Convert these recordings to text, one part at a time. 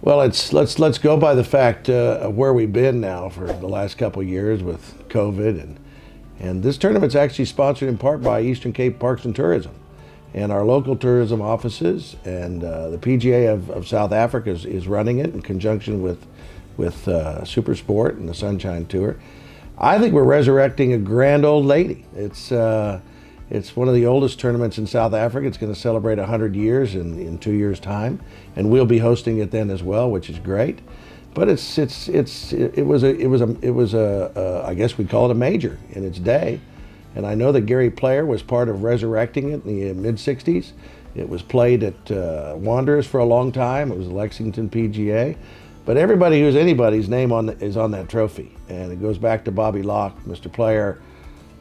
Well, let's go by the fact of where we've been now for the last couple of years with COVID, and this tournament's actually sponsored in part by Eastern Cape Parks and Tourism, and our local tourism offices, and the PGA of South Africa is running it in conjunction with Super Sport and the Sunshine Tour. I think we're resurrecting a grand old lady. It's one of the oldest tournaments in South Africa. It's going to celebrate 100 years in 2 years' time, and we'll be hosting it then as well, which is great. But it was a I guess we'd call it a major in its day, and I know that Gary Player was part of resurrecting it in the mid '60s. It was played at Wanderers for a long time. It was the Lexington PGA, but everybody who's anybody's name is on that trophy, and it goes back to Bobby Locke, Mr. Player,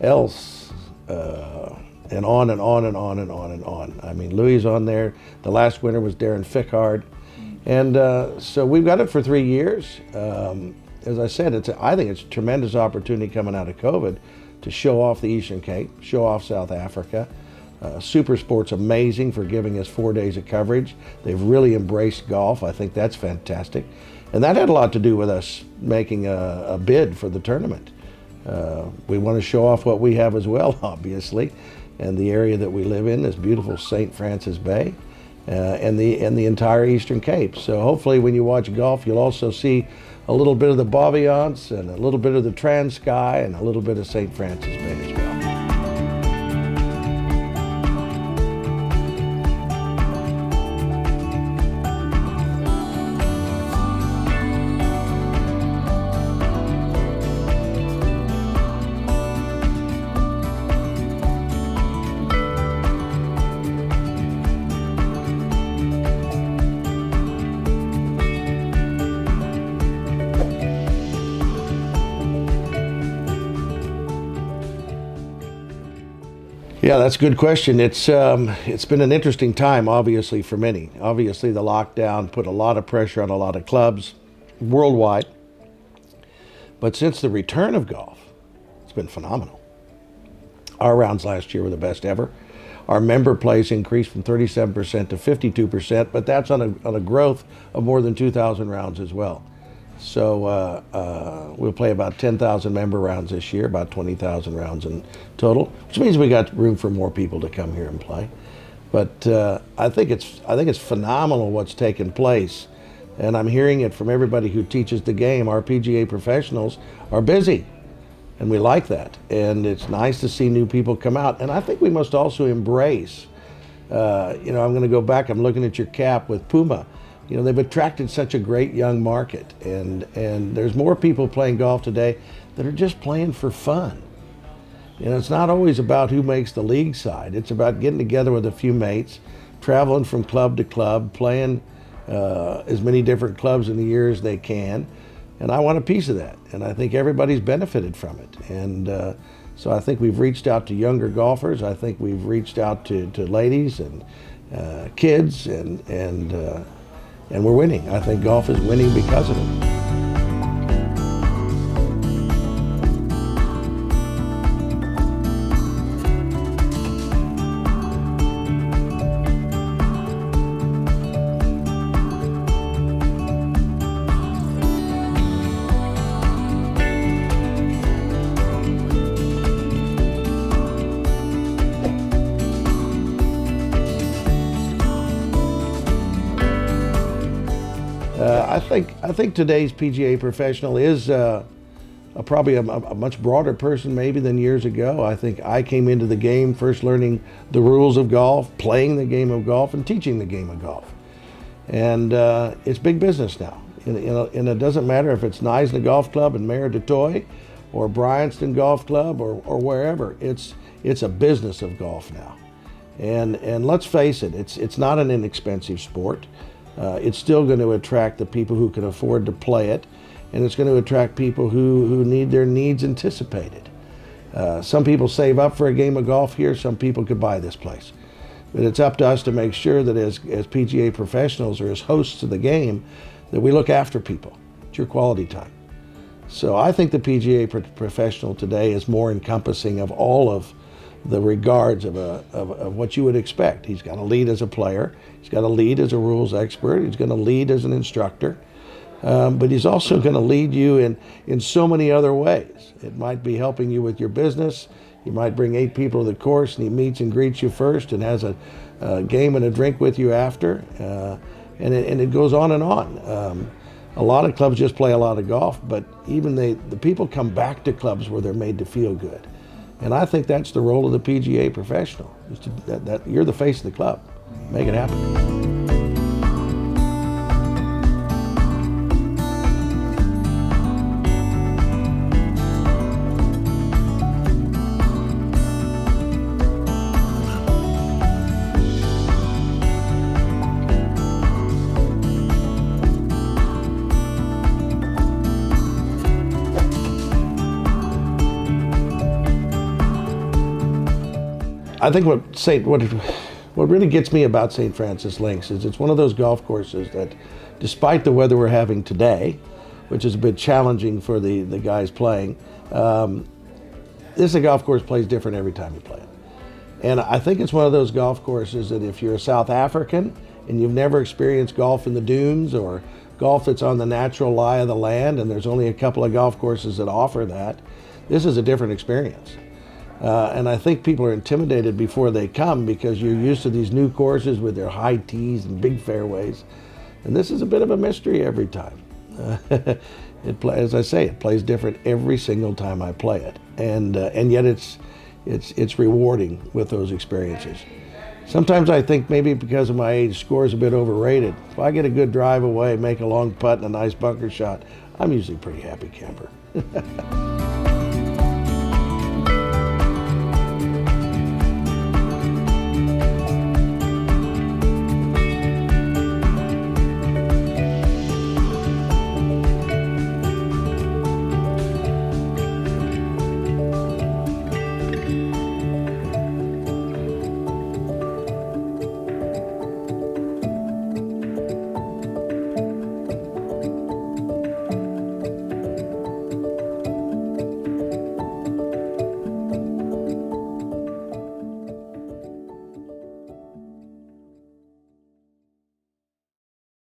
Else. And on and on and on and on and on. I mean, Louis on there. The last winner was Darren Fickhard. And so we've got it for 3 years. As I said, I think it's a tremendous opportunity coming out of COVID to show off the Eastern Cape, show off South Africa. Super Sport's amazing for giving us 4 days of coverage. They've really embraced golf. I think that's fantastic. And that had a lot to do with us making a bid for the tournament. We want to show off what we have as well, obviously, and the area that we live in, this beautiful St. Francis Bay, and the entire Eastern Cape. So hopefully when you watch golf, you'll also see a little bit of the Boviance and a little bit of the Transkei and a little bit of St. Francis Bay as well. Yeah, that's a good question. It's been an interesting time, obviously, for many. Obviously, the lockdown put a lot of pressure on a lot of clubs worldwide. But since the return of golf, it's been phenomenal. Our rounds last year were the best ever. Our member plays increased from 37% to 52%, but that's on a growth of more than 2,000 rounds as well. So we'll play about 10,000 member rounds this year, about 20,000 rounds in total, which means we got room for more people to come here and play. But I think it's phenomenal what's taken place, and I'm hearing it from everybody who teaches the game. Our PGA professionals are busy, and we like that. And it's nice to see new people come out. And I think we must also embrace. I'm going to go back. I'm looking at your cap with Puma. You know, they've attracted such a great young market, and there's more people playing golf today that are just playing for fun. You know, it's not always about who makes the league side. It's about getting together with a few mates, traveling from club to club, playing as many different clubs in the year as they can. And I want a piece of that, and I think everybody's benefited from it. And so I think we've reached out to younger golfers. I think we've reached out to ladies and kids, and we're winning. I think golf is winning because of it. I think today's PGA professional is probably a much broader person maybe than years ago. I think I came into the game first learning the rules of golf, playing the game of golf, and teaching the game of golf. And it's big business now. And it doesn't matter if it's Neisner Golf Club in Mayor du Toit or Bryanston Golf Club or wherever. It's a business of golf now. And let's face it, it's not an inexpensive sport. It's still going to attract the people who can afford to play it, and it's going to attract people who need their needs anticipated. Some people save up for a game of golf here, some people could buy this place. But it's up to us to make sure that as PGA professionals or as hosts of the game, that we look after people. It's your quality time. So I think the PGA professional today is more encompassing of all of the regards of what you would expect. He's got to lead as a player. He's got to lead as a rules expert. He's going to lead as an instructor. But he's also going to lead you in so many other ways. It might be helping you with your business. He might bring 8 people to the course, and he meets and greets you first and has a game and a drink with you after. And it goes on and on. A lot of clubs just play a lot of golf, but even the people come back to clubs where they're made to feel good. And I think that's the role of the PGA professional. Is that you're the face of the club. Make it happen. I think what really gets me about St. Francis Links is it's one of those golf courses that, despite the weather we're having today, which is a bit challenging for the guys playing, this is a golf course plays different every time you play it. And I think it's one of those golf courses that if you're a South African and you've never experienced golf in the dunes or golf that's on the natural lie of the land, and there's only a couple of golf courses that offer that, this is a different experience. And I think people are intimidated before they come because you're used to these new courses with their high tees and big fairways. And this is a bit of a mystery every time. As I say, it plays different every single time I play it. And yet it's rewarding with those experiences. Sometimes I think maybe because of my age, score is a bit overrated. If I get a good drive away, make a long putt and a nice bunker shot, I'm usually a pretty happy camper.